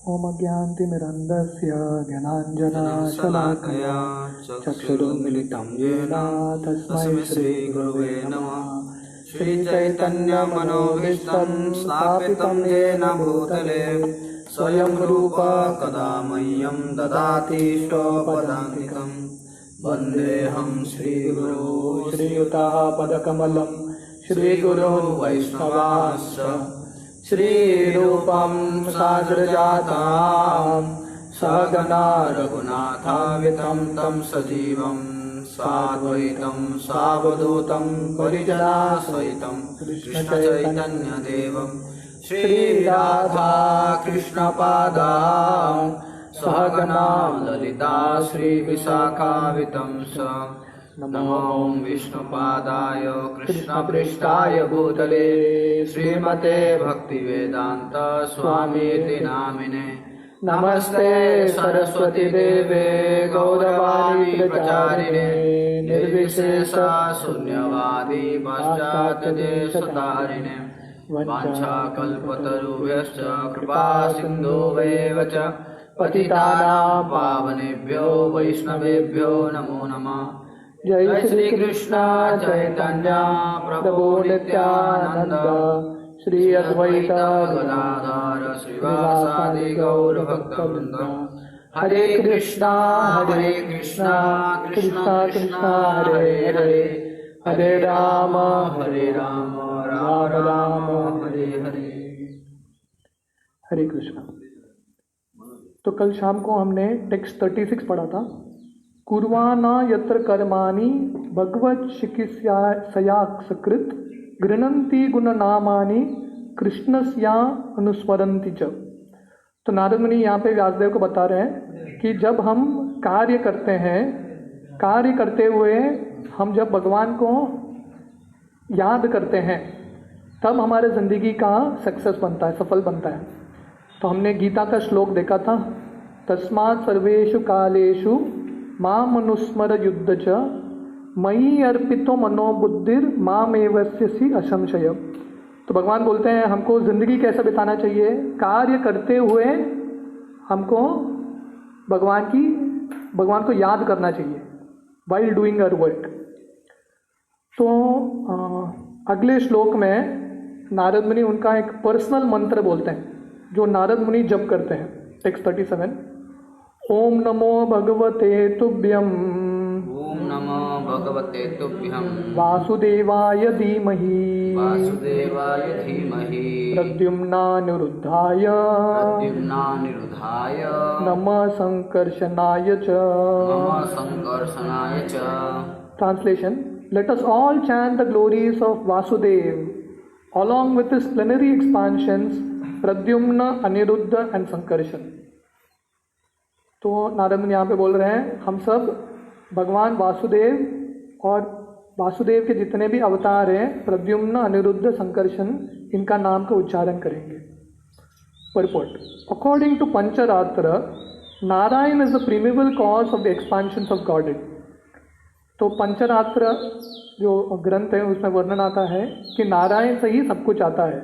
ओम अज्ञानतिमिरन्धस्य ज्ञानाञ्जनशलाकया चक्षुरुन्मिलितं येन तस्मै श्रीगुरवे नमः। श्रीचैतन्यमनोभीष्टं स्थापितं येन भूतले स्वयं रूप कदा मह्यं ददाति स्वपदान्तिकं। वन्देऽहं श्रीगुरो श्रीयुताः पदकमलं श्रीगुरो वैष्णवांश्च श्रीरूपं साग्रजातां सहगना रघुनाथान्वितं तं सजीवं साद्वैतं सावधूतं परिजनासहितं कृष्णचैतन्यदेवं श्रीराधा कृष्णपादान् सहगना ललिता श्रीविशाखान्वितं च नमो विष्णुपादाय कृष्णपृष्ठाय भूतले श्रीमते भक्तिवेदांत स्वामीति नामिने। नमस्ते सरस्वती देवे गौरवाणी प्रचारिणे निर्विशेष शून्यवादी पाश्चात्यदेशतारिणे। वाञ्छाकल्पतरुभ्यश्च कृपा सिन्धुभ्येव च पतितानां पावनेभ्यो वैष्णवेभ्यो नमो नमः। जय श्री कृष्ण चैतन्य प्रभु नित्यानंद श्री अद्वैत गदाधर श्रीवासादि गौर भक्तवृंद। हरे कृष्णा कृष्णा कृष्णा हरे हरे हरे राम राम राम हरे हरे। हरे कृष्णा। तो कल शाम को हमने टेक्स्ट 36 पढ़ा था। कुर्वाणा यत्र कर्माणि भगवत चिकित्सया सकृत गृह्णन्ति गुणनामानि कृष्णस्या अनुस्मरन्ति च। तो नारद मुनि यहाँ पे व्यासदेव को बता रहे हैं कि जब हम कार्य करते हैं, कार्य करते हुए हम जब भगवान को याद करते हैं तब हमारे ज़िंदगी का सक्सेस बनता है, सफल बनता है। तो हमने गीता का श्लोक देखा था, तस्मात् सर्वेषु कालेषु माम अनुस्मर युद्ध च मयि अर्पितो मनोबुद्धिर मामेवस्यसि असंशय। तो भगवान बोलते हैं हमको ज़िंदगी कैसे बिताना चाहिए, कार्य करते हुए हमको भगवान को याद करना चाहिए while doing our work। तो अगले श्लोक में नारद मुनि उनका एक पर्सनल मंत्र बोलते हैं जो नारद मुनि जप करते हैं। टेक्स्ट 37 ओम नमो भगवते तुभ्यं ओम नमो भगवते तुभ्यं वासुदेवाय धीमहि प्रद्युम्नानिरुद्धाय नमः संकर्षणाय च। Translation: Let us all chant the glories of Vasudev along with his plenary expansions Pradyumna, Aniruddha and Sankarshan। तो नारद मुनि यहाँ पे बोल रहे हैं हम सब भगवान वासुदेव और वासुदेव के जितने भी अवतार हैं प्रद्युम्न, अनिरुद्ध, संकर्षण, इनका नाम का उच्चारण करेंगे। Purport: According to Pancharatra, Narayan is the primeval cause of the expansions of Godhead। तो पंचरात्र जो ग्रंथ है उसमें वर्णन आता है कि नारायण से ही सब कुछ आता है।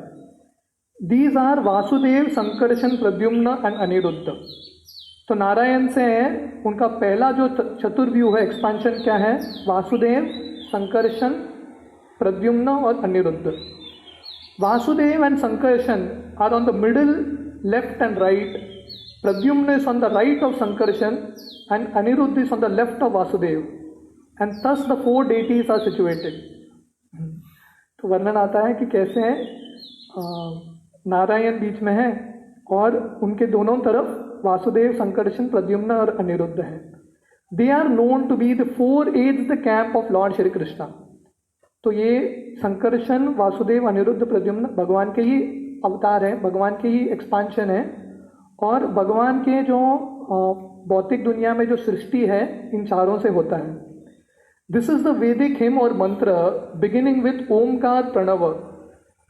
These are Vasudev, Sankarshana, Pradyumna and Anirudh. तो नारायण से उनका पहला जो चतुर्व्यूह है, एक्सपांशन क्या है? वासुदेव, संकर्षण, प्रद्युम्न और Aniruddha. Vasudeva and Sankarshana are on the middle, left and right. Pradyumna is on the right of Sankarshana and Aniruddha is on the left of Vasudeva and thus the four deities are situated। तो वर्णन आता है कि कैसे नारायण बीच में है और उनके दोनों तरफ वासुदेव, संकर्षण, प्रद्युम्न और अनिरुद्ध हैं। They are known to be the four aides the camp of lord Shri Krishna. तो ये संकर्षण, वासुदेव, अनिरुद्ध, प्रद्युम्न भगवान के ही अवतार हैं, भगवान के ही एक्सपांशन है और भगवान के जो भौतिक दुनिया में जो सृष्टि है इन चारों से होता है। This is the Vedic hymn और mantra beginning with Omkara Pranava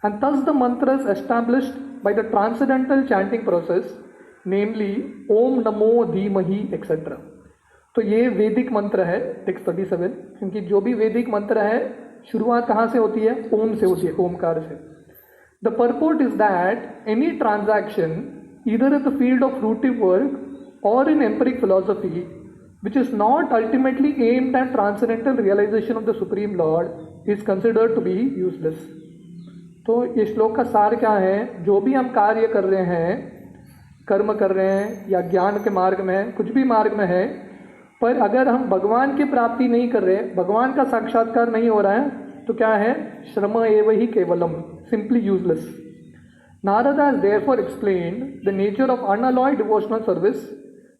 and thus the mantra is established by the transcendental chanting process, namely Om Namo Dhimahi etc। तो ये वैदिक मंत्र है टेक्स्ट 37, क्योंकि जो भी वैदिक मंत्र है शुरुआत कहाँ से होती है? ओम से होती है, ओमकार से। The purport is that any transaction either in the field of fruitive work or in empiric philosophy, which is not ultimately aimed at transcendental realization of the Supreme Lord, is considered to be useless. तो ये श्लोक का सार क्या है? जो भी हम कार्य कर रहे हैं, कर्म कर रहे हैं या ज्ञान के मार्ग में, कुछ भी मार्ग में है, पर अगर हम भगवान की प्राप्ति नहीं कर रहे, भगवान का साक्षात्कार नहीं हो रहा है, तो क्या है? श्रम एव ही केवलम, simply useless. Narada has therefore explained the nature of unalloyed devotional service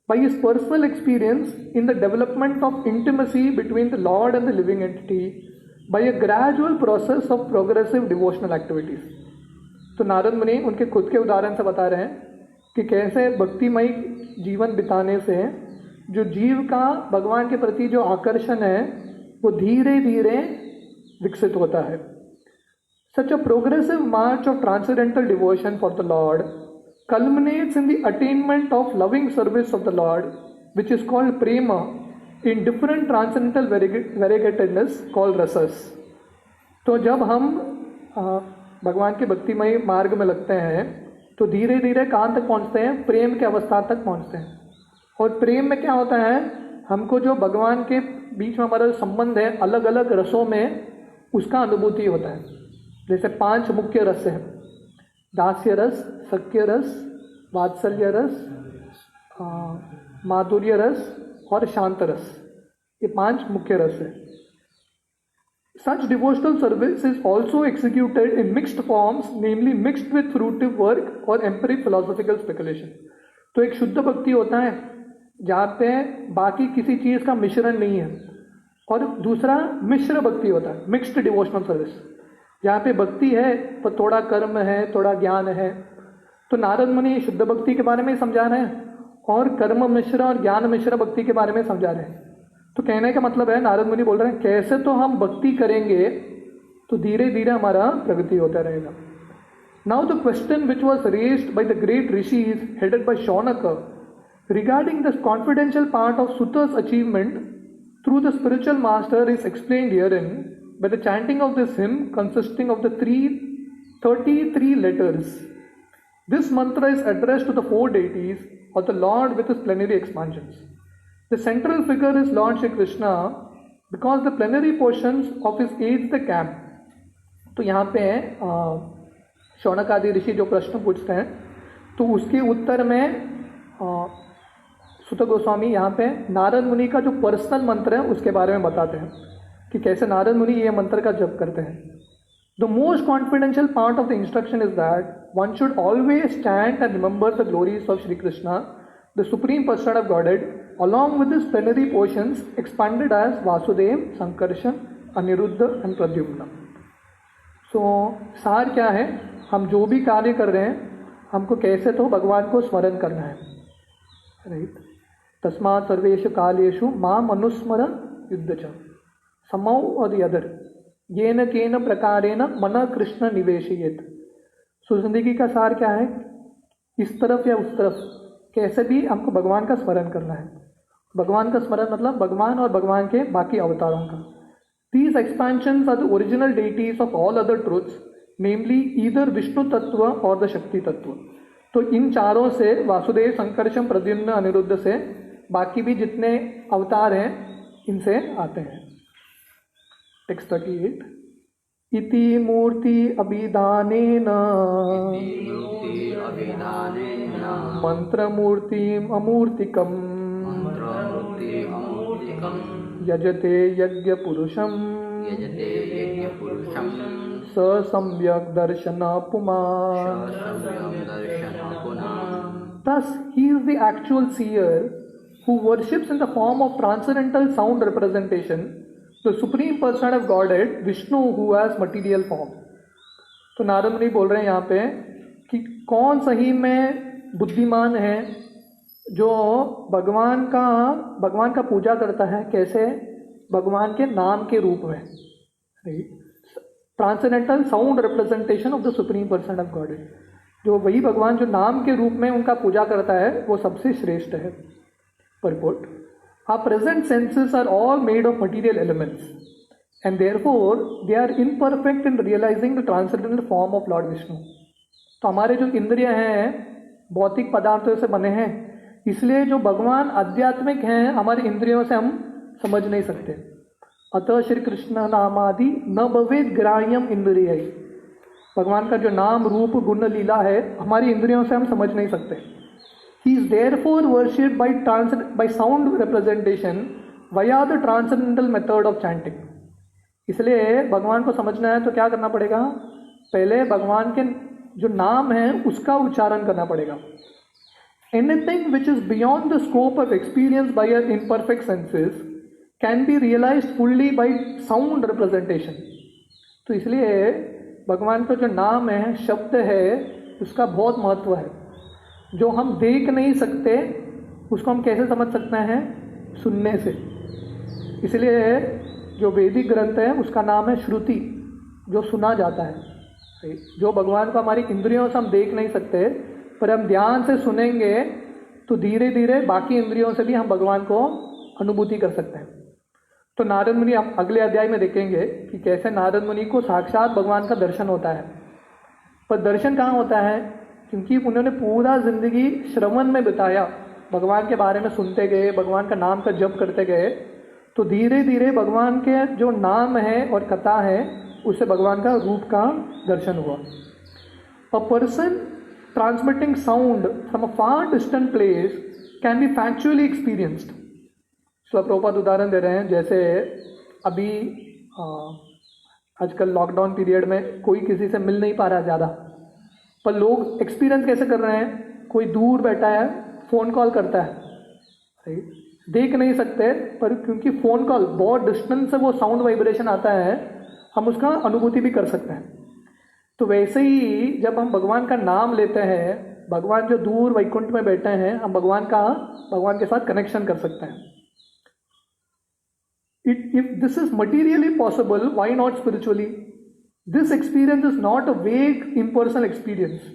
by his personal experience in the development of intimacy between the Lord and the living entity by a gradual process of progressive devotional activities. तो नारद मुनि उनके खुद के उदाहरण से बता रहे हैं कि कैसे भक्तिमय जीवन बिताने से जो जीव का भगवान के प्रति जो आकर्षण है वो धीरे धीरे विकसित होता है. Such a progressive march of transcendental devotion for the Lord culminates in the attainment of loving service of the Lord, which is called prema in different transcendental variegatedness called rasas. तो जब हम भगवान के भक्तिमय मार्ग में लगते हैं तो धीरे धीरे कहाँ तक पहुँचते हैं? प्रेम के अवस्था तक पहुँचते हैं. और प्रेम में क्या होता है? हमको जो भगवान के बीच में हमारा संबंध है अलग अलग रसों में, उसका अनुभूति होता है. जैसे 5 मुख्य रस हैं: दास्य रस, सख्य रस, वात्सल्य रस, माधुर्य रस और शांत रस. ये 5 मुख्य रस हैं. Such devotional service is also executed in mixed forms, namely mixed with fruitive work or empiric philosophical speculation. तो एक शुद्ध भक्ति होता है जहाँ पे बाकी किसी चीज़ का मिश्रण नहीं है, और दूसरा मिश्र भक्ति होता है, मिक्स्ड डिवोशनल सर्विस, जहाँ पे भक्ति है पर थोड़ा कर्म है, थोड़ा ज्ञान है. तो नारद मुनि शुद्ध भक्ति के बारे में समझा रहे हैं और कर्म मिश्र और ज्ञान मिश्र भक्ति के बारे में समझा रहे हैं. तो कहने का मतलब है, नारद मुनि बोल रहे हैं कैसे तो हम भक्ति करेंगे तो धीरे धीरे हमारा प्रगति होता रहेगा. Now the question which was raised by the great rishis headed by Shaunaka regarding this confidential part of Suta's achievement through the spiritual master is explained herein by the chanting of this hymn consisting of the 33 letters. This mantra is addressed to the 4 deities or the Lord with his plenary expansions. The central figure is Lord Shri Krishna because the plenary portions of his aids the camp. तो यहाँ पे शौनक आदि ऋषि जो प्रश्न पूछते हैं तो उसके उत्तर में सुत गोस्वामी यहाँ पे नारद मुनि का जो पर्सनल मंत्र है उसके बारे में बताते हैं कि कैसे नारद मुनि ये मंत्र का जप करते हैं. The most confidential part of the instruction is that one should always stand and remember the glories of Shri Krishna, the supreme person of Godhead, along with his plenary portions expanded as Vasudev, Sankarshan, Aniruddha and Pradyumna. So सार क्या है? हम जो भी कार्य कर रहे हैं हमको कैसे तो भगवान को स्मरण करना है, राइट. तस्मात् सर्वेषु कालेषु माम अनुस्मर युद्ध च समौ और द अदर येन केन प्रकारेण मन कृष्ण निवेशयेत. सो जिंदगी का सार क्या है? इस तरफ या उस तरफ कैसे भी हमको भगवान का स्मरण करना है. भगवान का स्मरण मतलब भगवान और भगवान के बाकी अवतारों का. These expansions are the original deities of all other truths, namely either Vishnu तत्व और द शक्ति तत्व. तो इन चारों से, वासुदेव, संकर्षण, प्रद्युम्न, अनिरुद्ध से बाकी भी जितने अवतार हैं इनसे आते हैं. टेक्स्ट 38. इति मूर्ति अभिधानेन मंत्र मूर्तिम अमूर्तिकम यजते यज्ञ पुरुषम स सम्यक दर्शन पुमान. Thus, he is the actual seer who worships in the form of transcendental sound representation the supreme person of Godhead, Vishnu, who has material form. तो नारद मुनि बोल रहे हैं यहाँ पे कि कौन सही में बुद्धिमान है जो भगवान का पूजा करता है. कैसे? भगवान के नाम के रूप में, transcendental sound representation of the supreme person of God. जो वही भगवान जो नाम के रूप में उनका पूजा करता है वो सबसे श्रेष्ठ है. Purport. Our present senses are all made of material elements and therefore they are imperfect in realizing the transcendental form of Lord Vishnu. तो हमारे जो इंद्रिय हैं भौतिक पदार्थों से बने हैं, इसलिए जो भगवान आध्यात्मिक हैं हमारी इंद्रियों से हम समझ नहीं सकते। अतः श्री कृष्ण नामादि न भवेद ग्राह्यम इंद्रिय, भगवान का जो नाम रूप गुण लीला है हमारी इंद्रियों से हम समझ नहीं सकते। He is therefore worshipped by sound representation via the transcendental method of chanting. इसलिए भगवान को समझना है तो क्या करना पड़ेगा, पहले भगवान के जो नाम है उसका उच्चारण करना पड़ेगा। Anything which is beyond the scope of experience by our imperfect senses can be realised fully by sound representation. तो इसलिए भगवान का जो नाम है, शब्द है, उसका बहुत महत्व है। जो हम देख नहीं सकते उसको हम कैसे समझ सकते हैं, सुनने से। इसलिए जो वैदिक ग्रंथ है उसका नाम है श्रुति, जो सुना जाता है। जो भगवान को हमारी इंद्रियों से हम देख नहीं सकते, पर हम ध्यान से सुनेंगे तो धीरे धीरे बाकी इंद्रियों से भी हम भगवान को अनुभूति कर सकते हैं। तो नारद मुनि, आप अगले अध्याय में देखेंगे कि कैसे नारद मुनि को साक्षात भगवान का दर्शन होता है। पर दर्शन कहाँ होता है, क्योंकि उन्होंने पूरा जिंदगी श्रवण में बिताया, भगवान के बारे में सुनते गए, भगवान का नाम का जप करते गए, तो धीरे धीरे भगवान के जो नाम है और कथा है उससे भगवान का रूप का दर्शन हुआ। A person transmitting sound from a far distant place can be factually experienced. तो प्रभुपाद उदाहरण दे रहे हैं, जैसे अभी आजकल लॉकडाउन पीरियड में कोई किसी से मिल नहीं पा रहा ज़्यादा, पर लोग एक्सपीरियंस कैसे कर रहे हैं, कोई दूर बैठा है फ़ोन कॉल करता है, राइट, देख नहीं सकते पर क्योंकि फ़ोन कॉल बहुत डिस्टेंस से वो साउंड वाइब्रेशन आता है, हम उसका अनुभूति भी कर सकते हैं। तो वैसे ही जब हम भगवान का नाम लेते हैं, भगवान जो दूर वैकुंठ में बैठे हैं, हम भगवान के साथ कनेक्शन कर सकते हैं। If this is materially possible, why not spiritually? This experience is not a vague impersonal experience.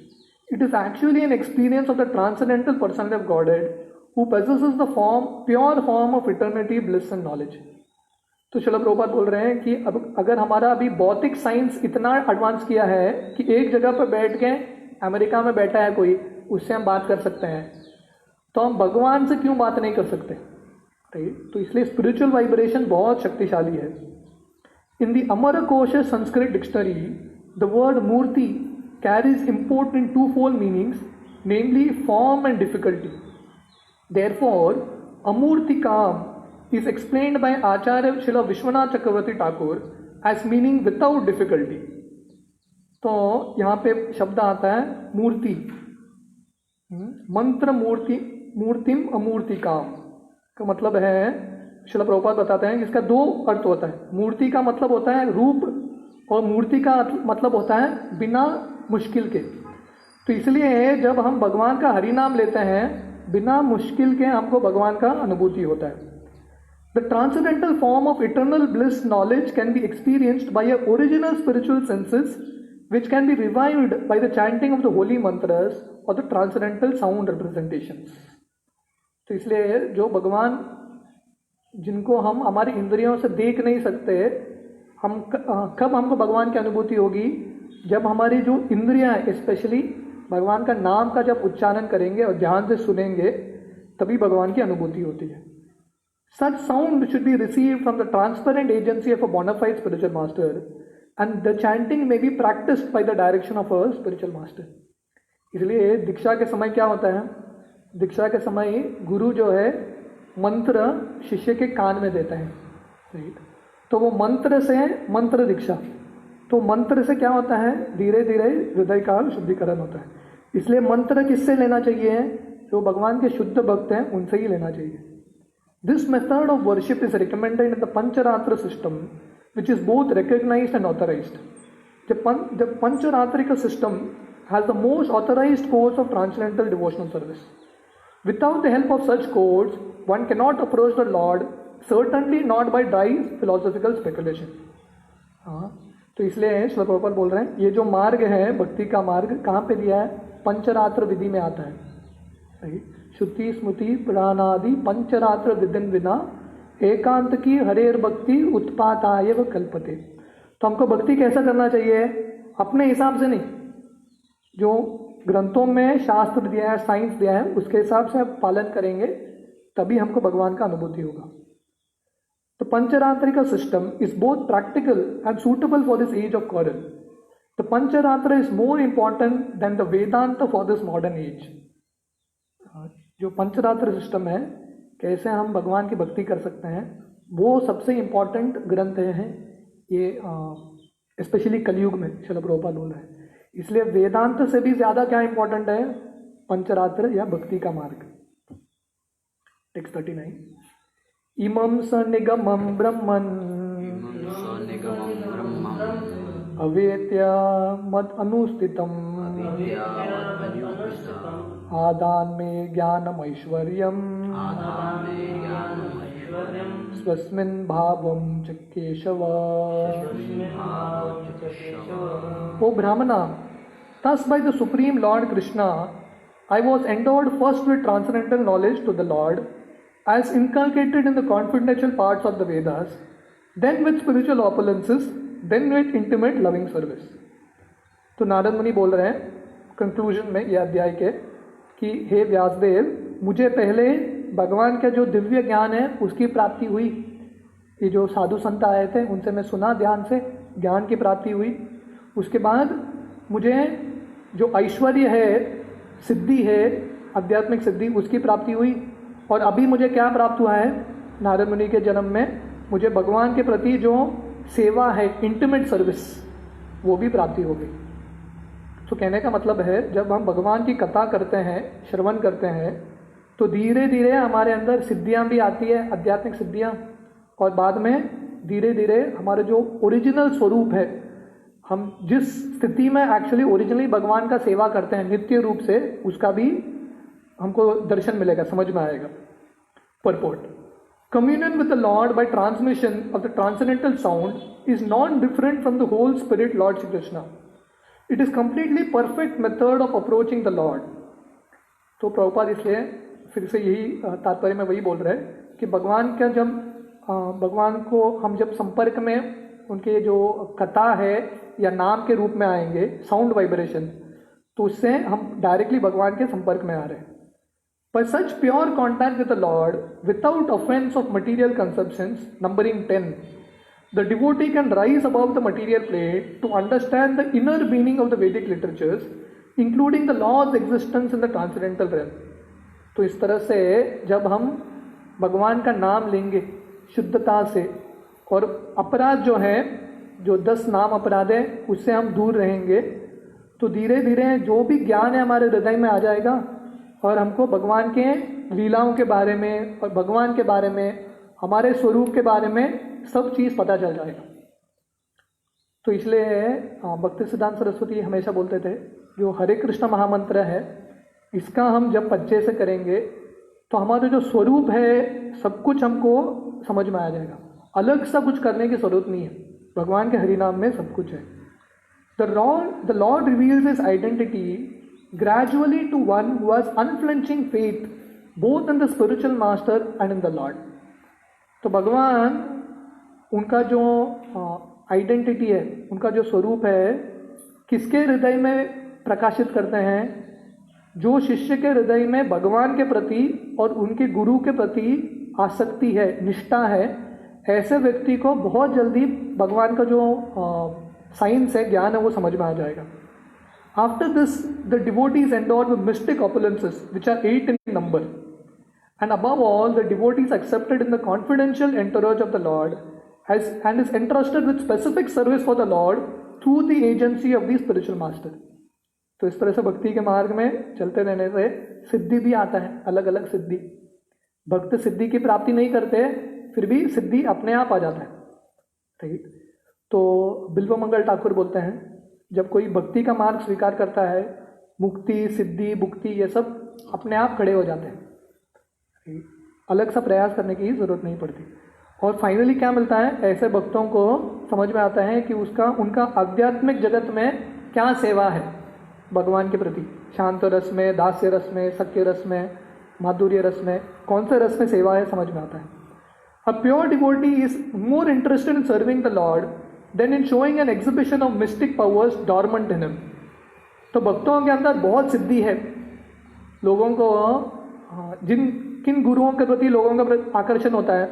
It is actually an experience of the transcendental personality of Godhead who possesses the pure form of eternity, bliss and knowledge. तो श्रील प्रभुपाद बोल रहे हैं कि अब अगर हमारा अभी भौतिक साइंस इतना एडवांस किया है कि एक जगह पर बैठ के अमेरिका में बैठा है कोई, उससे हम बात कर सकते हैं, तो हम भगवान से क्यों बात नहीं कर सकते, राइट? तो इसलिए स्पिरिचुअल वाइब्रेशन बहुत शक्तिशाली है। In the Amarakosha Sanskrit dictionary the word murti carries import in twofold meanings, namely form and difficulty. Therefore amurtikam is explained by Acharya Srila Vishwanath Chakravarti Thakur as meaning without difficulty। तो यहाँ पे शब्द आता है मूर्ति, मंत्र मूर्ति, मूर्तिम अमूर्तिकाम का मतलब है, श्रील प्रभुपाद बताते हैं कि इसका दो अर्थ होता है। मूर्ति का मतलब होता है रूप और मूर्ति का मतलब होता है बिना मुश्किल के। तो इसलिए जब हम भगवान का हरि नाम लेते हैं, बिना मुश्किल के हमको भगवान का अनुभूति होता है। The transcendental form of eternal bliss knowledge can be experienced by your original spiritual senses, which can be revived by the chanting of the holy mantras or the transcendental sound representations। तो इसलिए जो भगवान जिनको हम हमारी इंद्रियों से देख नहीं सकते, हम कब हमको भगवान की अनुभूति होगी, जब हमारी जो इंद्रियां हैं, स्पेशली भगवान का नाम का जब उच्चारण करेंगे और ध्यान से सुनेंगे, तभी भगवान की अनुभूति होती है। Such sound should be received from the transparent agency of a bona fide spiritual master, and the chanting may be practiced by the direction of a spiritual master। इसलिए दीक्षा के समय क्या होता है, दीक्षा के समय गुरु जो है मंत्र शिष्य के कान में देता है, राइट? तो वो मंत्र से मंत्र दीक्षा, तो मंत्र से क्या होता है, धीरे धीरे हृदय का शुद्धिकरण होता है। इसलिए मंत्र किससे लेना चाहिए, जो भगवान के शुद्ध भक्त हैं उनसे ही लेना चाहिए। This method of worship is recommended in the Pancharatra system, which is both recognized and authorized. The Pancharatrika system has the most authorized codes of transcendental devotional service. Without the help of such codes, one cannot approach the Lord, certainly not by dry philosophical speculation। हाँ, तो इसलिए श्रील प्रभुपाद बोल रहे हैं, ये जो मार्ग है भक्ति का मार्ग कहाँ पे दिया है, पंचरात्र विधि में आता है, राइट? श्रुति स्मृति प्राणादि पंचरात्र विधिन विना एकांत की हरेर भक्ति उत्पाताय व कल्पते। तो हमको भक्ति कैसा करना चाहिए, अपने हिसाब से नहीं, जो ग्रंथों में शास्त्र दिया है, साइंस दिया है, उसके हिसाब से आप पालन करेंगे तभी हमको भगवान का अनुभूति होगा। The Pancharatrika system is both practical and suitable for this age of Coral. The Pancharatra is more important than the Vedanta for this modern age. जो पंचरात्र सिस्टम है, कैसे हम भगवान की भक्ति कर सकते हैं, वो सबसे इम्पोर्टेंट ग्रंथ हैं ये, स्पेशली कलयुग में श्रील प्रभुपाद बोल रहे हैं। इसलिए वेदांत से भी ज़्यादा क्या इम्पोर्टेंट है, पंचरात्र या भक्ति का मार्ग। टेक्स्ट 39। इमं स निगमं ब्रह्मन् अवेत्य मद अनुस्थितम् आदान में ज्ञानम ऐश्वर्यम् स्वस्मिन् भावं च Keshav. O Brahmana, thus by the Supreme Lord Krishna, I was endowed first with transcendental knowledge to the Lord, as inculcated in the confidential parts of the Vedas, then with spiritual opulences, then with intimate loving service. तो नारद मुनि बोल रहे हैं conclusion में यह अध्याय के कि हे व्यासदेव, मुझे पहले भगवान का जो दिव्य ज्ञान है उसकी प्राप्ति हुई। ये जो साधु संत आए थे उनसे मैं सुना ध्यान से, ज्ञान की प्राप्ति हुई। उसके बाद मुझे जो ऐश्वर्य है, सिद्धि है, आध्यात्मिक सिद्धि, उसकी प्राप्ति हुई। और अभी मुझे क्या प्राप्त हुआ है, नारद मुनि के जन्म में मुझे भगवान के प्रति जो सेवा है, इंटीमेट सर्विस, वो भी प्राप्ति हो गई। तो कहने का मतलब है जब हम भगवान की कथा करते हैं, श्रवण करते हैं, तो धीरे धीरे हमारे अंदर सिद्धियां भी आती है, आध्यात्मिक सिद्धियां, और बाद में धीरे धीरे हमारे जो ओरिजिनल स्वरूप है, हम जिस स्थिति में एक्चुअली ओरिजिनली भगवान का सेवा करते हैं नित्य रूप से, उसका भी हमको दर्शन मिलेगा, समझ में आएगा। Purport: Communion with the Lord by transmission of the transcendental sound is non-different from the whole spirit Lord Shri Krishna. It is completely perfect method of approaching the Lord. तो प्रभुपाद इसलिए फिर से यही तात्पर्य में वही बोल रहे हैं कि भगवान का जब भगवान को हम जब संपर्क में उनके जो कथा है या नाम के रूप में आएंगे, साउंड वाइब्रेशन, तो उससे हम डायरेक्टली भगवान के संपर्क में आ रहे हैं। By such pure contact with the Lord, without offense of material conceptions, numbering 10, the devotee can rise above the material plane to understand the inner meaning of the Vedic literatures, including the law's existence in the transcendental realm. तो इस तरह से जब हम भगवान का नाम लेंगे शुद्धता से, और अपराध जो है, जो 10 नाम अपराध है, उससे हम दूर रहेंगे, तो धीरे धीरे जो भी ज्ञान है हमारे हृदय में आ जाएगा, और हमको भगवान के लीलाओं के बारे में और भगवान के बारे में, हमारे स्वरूप के बारे में सब चीज़ पता चल जाएगा। तो इसलिए भक्ति सिद्धांत सरस्वती हमेशा बोलते थे, जो हरे कृष्ण महामंत्र है, इसका हम जब अच्छे से करेंगे तो हमारा जो स्वरूप है सब कुछ हमको समझ में आ जाएगा। अलग सा कुछ करने की जरूरत नहीं है, भगवान के हरि नाम में सब कुछ है। The Lord reveals His identity gradually to one who has unflinching faith both in the spiritual master and in the Lord. तो भगवान उनका जो आइडेंटिटी है, उनका जो स्वरूप है, किसके हृदय में प्रकाशित करते हैं? जो शिष्य के हृदय में भगवान के प्रति और उनके गुरु के प्रति आसक्ति है, निष्ठा है, ऐसे व्यक्ति को बहुत जल्दी भगवान का जो साइंस है, ज्ञान है, वो समझ में आ जाएगा। After this, the devotee is endowed with mystic opulences, which are 8 in number. And above all, the devotee is accepted in the confidential entourage of the Lord and is entrusted with specific service for the Lord through the agency of the spiritual master. तो इस तरह से भक्ति के मार्ग में चलते रहने से सिद्धि भी आता है, अलग अलग सिद्धि। भक्त सिद्धि की प्राप्ति नहीं करते, फिर भी सिद्धि अपने आप आ जाता है। ठीक, तो बिल्व मंगल ठाकुर बोलते हैं, जब कोई भक्ति का मार्ग स्वीकार करता है, मुक्ति, सिद्धि, भुक्ति, ये सब अपने आप खड़े हो जाते हैं, अलग सा प्रयास करने की जरूरत नहीं पड़ती। और फाइनली क्या मिलता है, ऐसे भक्तों को समझ में आता है कि उनका आध्यात्मिक जगत में क्या सेवा है भगवान के प्रति। शांत रस में, दास्य रस में, सत्य रस में, माधुर्य रस में, कौन से रस में सेवा है, समझ में आता है। A pure devotee is more interested in serving the Lord than in showing an exhibition of mystic powers dormant in him. तो भक्तों के अंदर बहुत सिद्धि है। लोगों को किन गुरुओं के प्रति लोगों का आकर्षण होता है,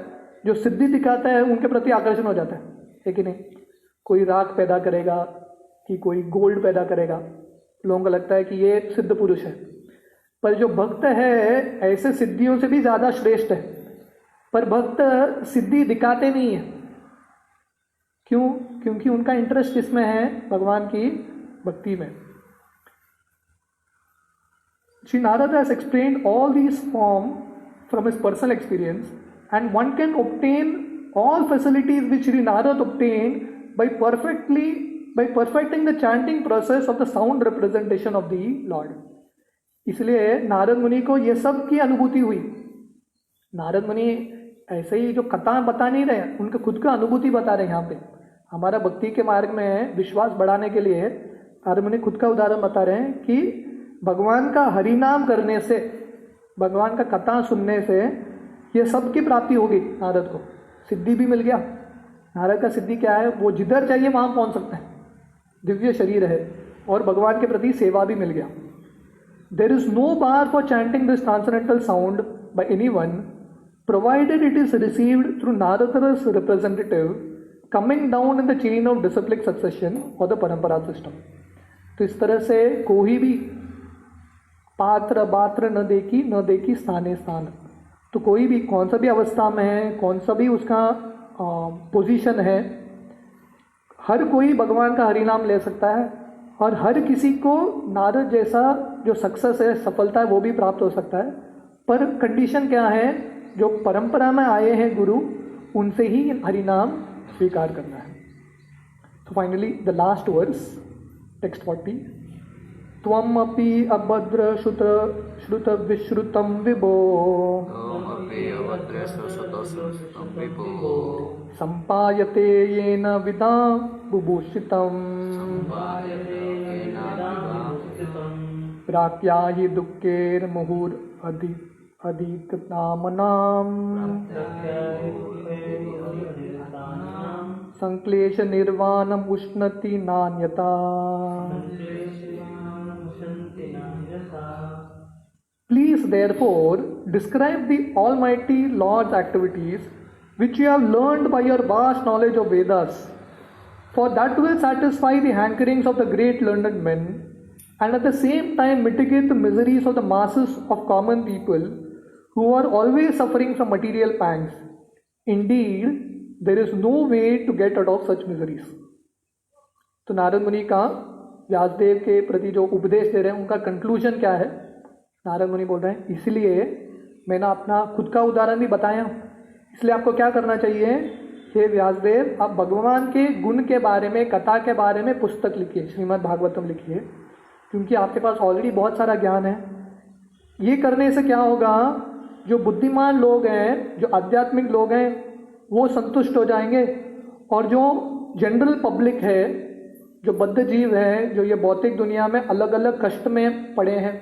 जो सिद्धि दिखाता है उनके प्रति आकर्षण हो जाता है कि नहीं। कोई राख पैदा करेगा कि कोई गोल्ड पैदा करेगा, लोगों को लगता है कि ये सिद्ध पुरुष है। पर जो भक्त है ऐसे सिद्धियों से भी ज़्यादा श्रेष्ठ है, पर भक्त सिद्धि दिखाते नहीं है। क्यों? क्योंकि उनका इंटरेस्ट इसमें है, भगवान की भक्ति में। Sri Narada has explained all these forms from his personal experience, and one can obtain all facilities which Sri Narada obtained by perfecting the chanting process of the sound representation of the Lord. इसलिए नारद मुनि को ये सब की अनुभूति हुई। नारद मुनि ऐसे ही जो कथा बता नहीं रहे, उनके खुद का अनुभूति बता रहे हैं। यहाँ पे हमारा भक्ति के मार्ग में विश्वास बढ़ाने के लिए नारद मुनि खुद का उदाहरण बता रहे हैं कि भगवान का हरिनाम करने से, भगवान का कथा सुनने से ये सब की प्राप्ति होगी। नारद को सिद्धि भी मिल गया। नारद का सिद्धि क्या है? वो जिधर चाहिए वहाँ पहुँच सकते हैं, दिव्य शरीर है, और भगवान के प्रति सेवा भी मिल गया। There is no bar for chanting this transcendental sound by anyone, provided it is received through Narada's representative coming down in the chain of disciplic succession और द परंपरा सिस्टम। तो इस तरह से कोई भी पात्र बात्र न देखी स्थाने स्थान, तो कोई भी कौन सा भी अवस्था में है, कौन सा भी उसका पोजीशन है, हर कोई भगवान का हरिनाम ले सकता है, और हर किसी को नारद जैसा जो सक्सेस है, सफलता है, वो भी प्राप्त हो सकता है। पर कंडीशन क्या है? जो परंपरा में आए हैं गुरु, उनसे ही हरिनाम स्वीकार करना है। तो finally the last verse, text 40, त्वम अपि अभद्र श्रुत विश्रुतम विभो संपायते येन विदां बुभूषितम् प्राप्याहि दुःखेर मुहुर अधिकतामनाम् संक्लेश निर्वाणम उष्णति नान्यता। Please therefore describe the Almighty Lord's activities which you have learned by your vast knowledge of Vedas, for that will satisfy the hankerings of the great learned men, and at the same time mitigate the miseries of the masses of common people who are always suffering from material pangs. Indeed, there is no way to get out of such miseries. तो नारद मुनि का व्यासदेव के प्रति जो उपदेश दे रहे हैं, उनका कंक्लूजन क्या है? नारद मुनि बोल रहे हैं, इसलिए मैंने अपना खुद का उदाहरण भी बताया, इसलिए आपको क्या करना चाहिए? हे व्यासदेव, आप भगवान के गुण के बारे में, कथा के बारे में पुस्तक लिखिए, श्रीमद् भागवतम लिखिए, क्योंकि आपके पास ऑलरेडी बहुत सारा ज्ञान है। ये करने से क्या होगा? जो बुद्धिमान लोग हैं, जो आध्यात्मिक लोग हैं, वो संतुष्ट हो जाएंगे, और जो जनरल पब्लिक है, जो बद्ध जीव है, जो ये भौतिक दुनिया में अलग अलग कष्ट में पड़े हैं,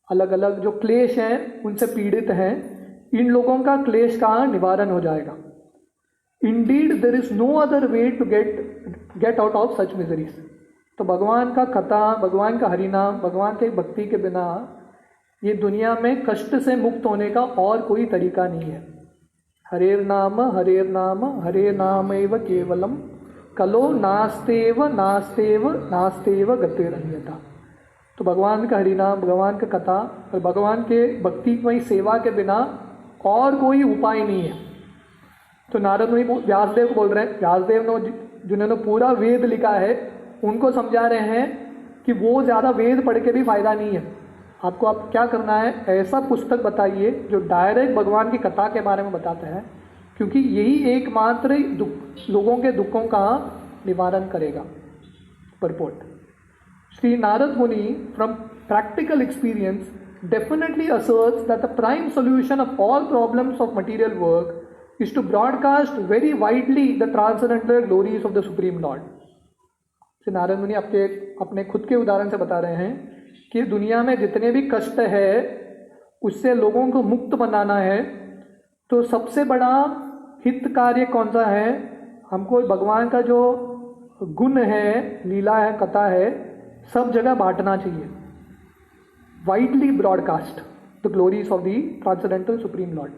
अलग अलग जो क्लेश हैं, उनसे पीड़ित हैं, इन लोगों का क्लेश का निवारण हो जाएगा। Indeed there is no other way to get out of such miseries. तो भगवान का कथा, भगवान का हरिनाम, भगवान के भक्ति के बिना ये दुनिया में कष्ट से मुक्त होने का और कोई तरीका नहीं है। हरेर नाम हरे नामैव केवलम कलो नास्तेव नास्तेव नास्तेव गतिरन्यथा। तो भगवान का हरिनाम, भगवान का कथा और भगवान के भक्तिमय सेवा के बिना और कोई उपाय नहीं है। तो नारद मुनि व्यासदेव को बोल रहे हैं, व्यासदेव ने जिन्होंने पूरा वेद लिखा है, उनको समझा रहे हैं कि वो ज़्यादा वेद पढ़ के भी फायदा नहीं है। आपको आप क्या करना है? ऐसा पुस्तक बताइए जो डायरेक्ट भगवान की कथा के बारे में बताता है, क्योंकि यही एकमात्र लोगों के दुखों का निवारण करेगा। Purport, Sri Narad Muni, from practical experience, definitely asserts that the prime solution of all problems of material work is to broadcast very widely the transcendental glories of the Supreme Lord. Sri Narad Muni अपने खुद के उदाहरण से बता रहे हैं कि दुनिया में जितने भी कष्ट है, उससे लोगों को मुक्त बनाना है, तो सबसे बड़ा हित कार्य कौन सा है? हमको भगवान का जो गुण है, लीला है, कथा है, सब जगह बांटना चाहिए, widely broadcast the glories of the transcendental supreme lord,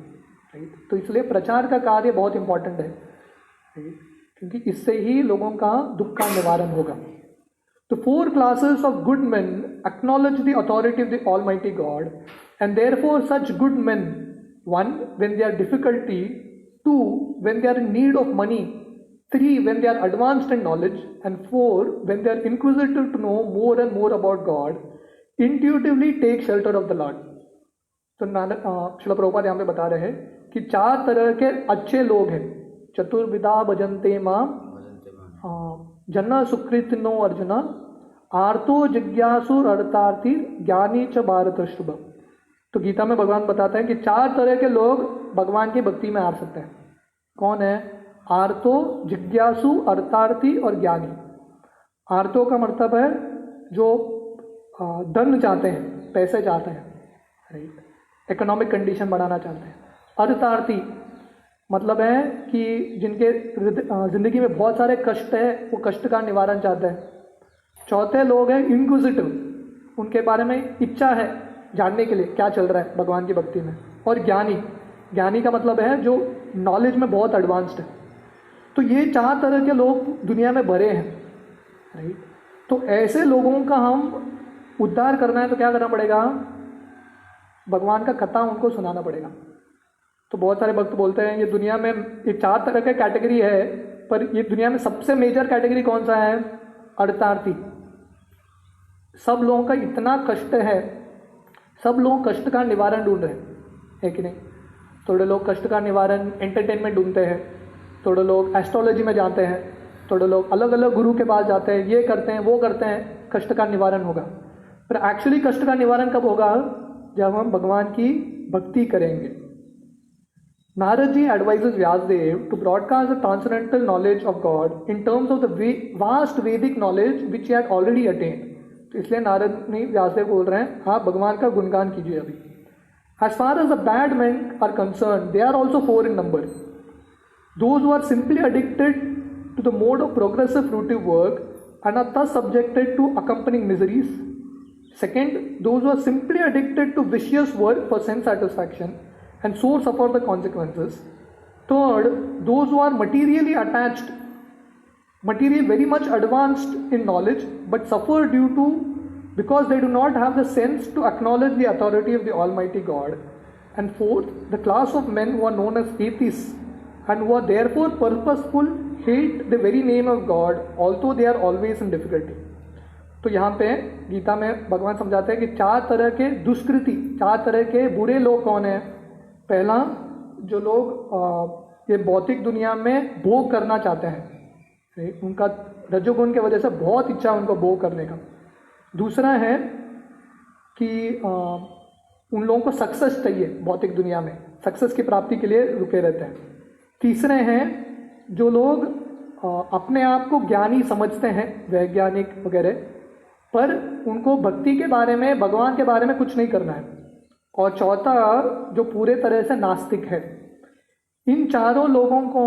right. तो इसलिए प्रचार का कार्य बहुत इंपॉर्टेंट है, राइट, क्योंकि इससे ही लोगों का दुख का निवारण होगा। The 4 classes of good men acknowledge the authority of the Almighty God, and therefore such good men, 1, when they are difficulty, 2, when they are in need of money, 3, when they are advanced in knowledge, and 4, when they are inquisitive to know more and more about God, intuitively take shelter of the Lord. तो श्रील प्रभुपाद यहाँ पे बता रहे हैं कि 4 तरह के अच्छे लोग हैं। चतुर्विधा भजन्ते माम जन्ना सुकृत नो अर्जुन आर्तो जिज्ञासुर अर्थार्थी ज्ञानी च भारत शुभ। तो गीता में भगवान बताते हैं कि 4 तरह के लोग भगवान की भक्ति में आ सकते हैं। कौन है? आर्तो, जिज्ञासु, अर्थार्थी और ज्ञानी। आर्तो का मतलब है जो धन चाहते हैं, पैसे चाहते हैं, राइट, इकोनॉमिक कंडीशन बढ़ाना चाहते हैं। अर्थार्थी मतलब है कि जिनके जिंदगी में बहुत सारे कष्ट है, वो कष्ट का निवारण चाहते हैं। चौथे लोग हैं इंक्विजिटिव, उनके बारे में इच्छा है जानने के लिए क्या चल रहा है भगवान की भक्ति में। और ज्ञानी, ज्ञानी का मतलब है जो नॉलेज में बहुत एडवांस्ड है। तो ये 4 तरह के लोग दुनिया में भरे हैं, राइट। तो ऐसे लोगों का हम उद्धार करना है तो क्या करना पड़ेगा? भगवान का कथा उनको सुनाना पड़ेगा। तो बहुत सारे भक्त बोलते हैं ये दुनिया में ये 4 तरह के कैटेगरी है, पर ये दुनिया में सबसे मेजर कैटेगरी कौन सा है? अर्थार्थी। सब लोगों का इतना कष्ट है, सब लोग कष्ट का निवारण ढूंढ रहे हैं, है कि नहीं? थोड़े लोग कष्ट का निवारण एंटरटेनमेंट ढूंढते हैं, थोड़े लोग एस्ट्रोलॉजी में जाते हैं, थोड़े लोग अलग अलग गुरु के पास जाते हैं, ये करते हैं वो करते हैं, कष्ट का निवारण होगा। पर एक्चुअली कष्ट का निवारण कब होगा? जब हम भगवान की भक्ति करेंगे। Narad ji advises Vyasdev to broadcast the transcendental knowledge of God in terms of the vast Vedic knowledge which he had already attained. तो इसलिए नारद ने व्यासदेव बोल रहे हैं आप भगवान का गुणगान कीजिए अभी। As far as the bad men are concerned, they are also 4 in number. Those who are simply addicted to the mode of progressive fruitive work and are thus subjected to accompanying miseries. Second, those who are simply addicted to vicious work for sense satisfaction and so suffer the consequences. Third, those who are materially attached, very much advanced in knowledge, but suffer because they do not have the sense to acknowledge the authority of the Almighty God. And fourth, the class of men who are known as atheists and who are therefore purposeful hate the very name of God, although they are always in difficulty. तो यहाँ पे गीता में भगवान समझाते हैं कि 4 तरह के दुष्कृति, 4 तरह के बुरे लोग कौन हैं। पहला, जो लोग ये भौतिक दुनिया में भोग करना चाहते हैं, उनका रजोगुण की वजह से बहुत इच्छा है उनको भोग करने का। दूसरा है कि उन लोगों को सक्सेस चाहिए भौतिक दुनिया में, सक्सेस की प्राप्ति के लिए रुके रहते हैं। तीसरे हैं जो लोग अपने आप को ज्ञानी समझते हैं, वैज्ञानिक वगैरह, पर उनको भक्ति के बारे में, भगवान के बारे में कुछ नहीं करना है। और चौथा, जो पूरे तरह से नास्तिक है। इन चारों लोगों को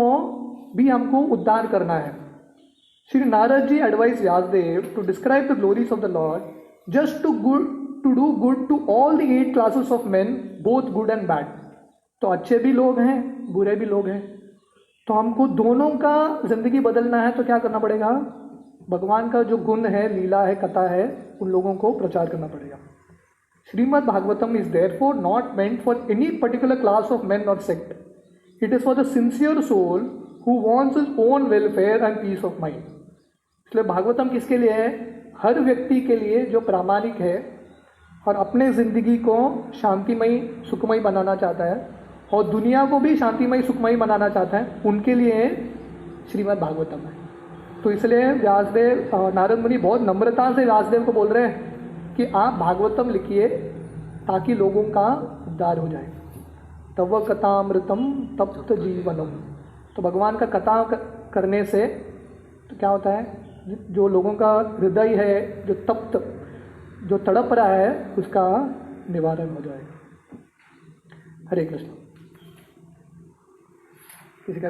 भी हमको उद्धार करना है। Shri Narada ji advice Vyasadeva to describe the glories of the lord just to do good to all the 8 classes of men, both good and bad. तो अच्छे भी लोग हैं, बुरे भी लोग हैं। तो हमको दोनों का जिंदगी बदलना है तो क्या करना पड़ेगा? भगवान का जो गुण है, लीला है, कथा है, उन लोगों को प्रचार करना पड़ेगा। Srimad Bhagavatam is therefore not meant for any particular class of men or sect. It is for the sincere soul who wants his own welfare and peace of mind. इसलिए भागवतम किसके लिए है? हर व्यक्ति के लिए जो प्रामाणिक है और अपने जिंदगी को शांतिमयी सुखमयी बनाना चाहता है और दुनिया को भी शांतिमयी सुखमयी बनाना चाहता है, उनके लिए श्रीमद् भागवतम है। तो इसलिए व्यासदेव, नारद मुनि बहुत नम्रता से व्यासदेव को बोल रहे हैं कि आप भागवतम लिखिए ताकि लोगों का उद्धार हो जाए। तव कथामृतम तप्त जीवनम। तो भगवान का कथा करने से तो क्या होता है? जो लोगों का हृदय है, जो तप्त, जो तड़प रहा है, उसका निवारण हो जाएगा। हरे कृष्ण। किसी का